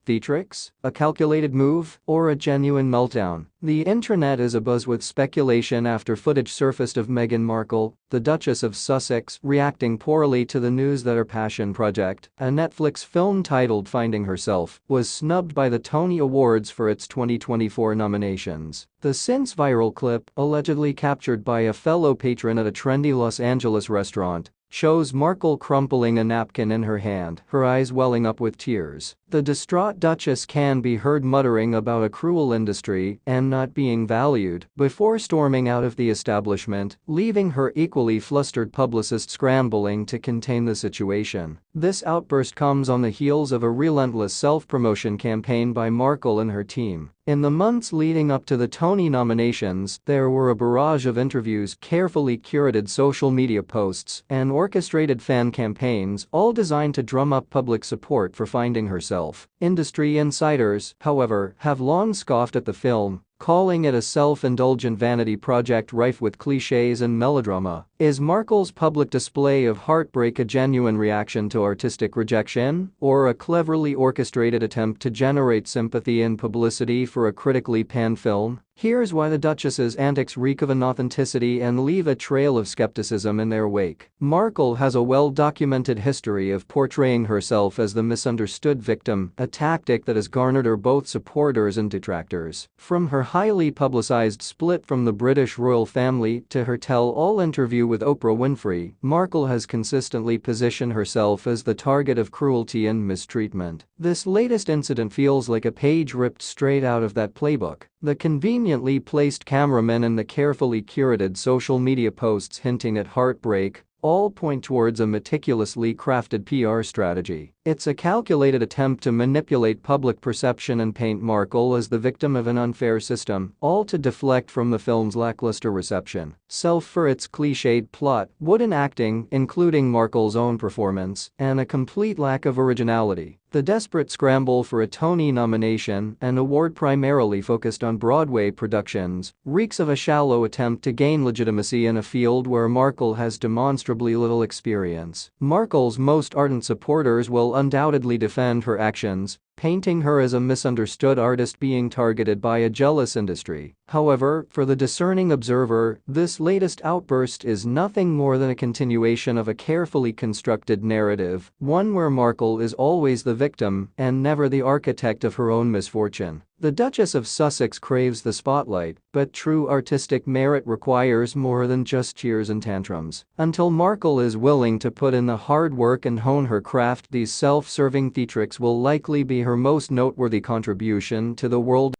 Theatrics, a calculated move, or a genuine meltdown? The internet is abuzz with speculation after footage surfaced of Meghan Markle, the Duchess of Sussex, reacting poorly to the news that her passion project, a Netflix film titled Finding Herself, was snubbed by the Tony Awards for its 2024 nominations. The since viral clip, allegedly captured by a fellow patron at a trendy Los Angeles restaurant, shows Markle crumpling a napkin in her hand, her eyes welling up with tears. The distraught Duchess can be heard muttering about a cruel industry and not being valued before storming out of the establishment, leaving her equally flustered publicist scrambling to contain the situation. This outburst comes on the heels of a relentless self-promotion campaign by Markle and her team. In the months leading up to the Tony nominations, there were a barrage of interviews, carefully curated social media posts, and orchestrated fan campaigns, all designed to drum up public support for Finding Herself. Industry insiders, however, have long scoffed at the film, calling it a self-indulgent vanity project rife with cliches and melodrama. Is Markle's public display of heartbreak a genuine reaction to artistic rejection, or a cleverly orchestrated attempt to generate sympathy and publicity for a critically panned film? Here's why the Duchess's antics reek of inauthenticity and leave a trail of skepticism in their wake. Markle has a well-documented history of portraying herself as the misunderstood victim, a tactic that has garnered her both supporters and detractors. From her highly publicized split from the British royal family to her tell-all interview with Oprah Winfrey, Markle has consistently positioned herself as the target of cruelty and mistreatment. This latest incident feels like a page ripped straight out of that playbook. The conveniently placed cameramen and the carefully curated social media posts hinting at heartbreak all point towards a meticulously crafted PR strategy. It's a calculated attempt to manipulate public perception and paint Markle as the victim of an unfair system, all to deflect from the film's lackluster reception. Self for its cliched plot, wooden acting, including Markle's own performance, and a complete lack of originality. The desperate scramble for a Tony nomination, an award primarily focused on Broadway productions, reeks of a shallow attempt to gain legitimacy in a field where Markle has demonstrably little experience. Markle's most ardent supporters will undoubtedly defend her actions, painting her as a misunderstood artist being targeted by a jealous industry. However, for the discerning observer, this latest outburst is nothing more than a continuation of a carefully constructed narrative, one where Markle is always the victim and never the architect of her own misfortune. The Duchess of Sussex craves the spotlight, but true artistic merit requires more than just cheers and tantrums. Until Markle is willing to put in the hard work and hone her craft, these self-serving theatrics will likely be her most noteworthy contribution to the world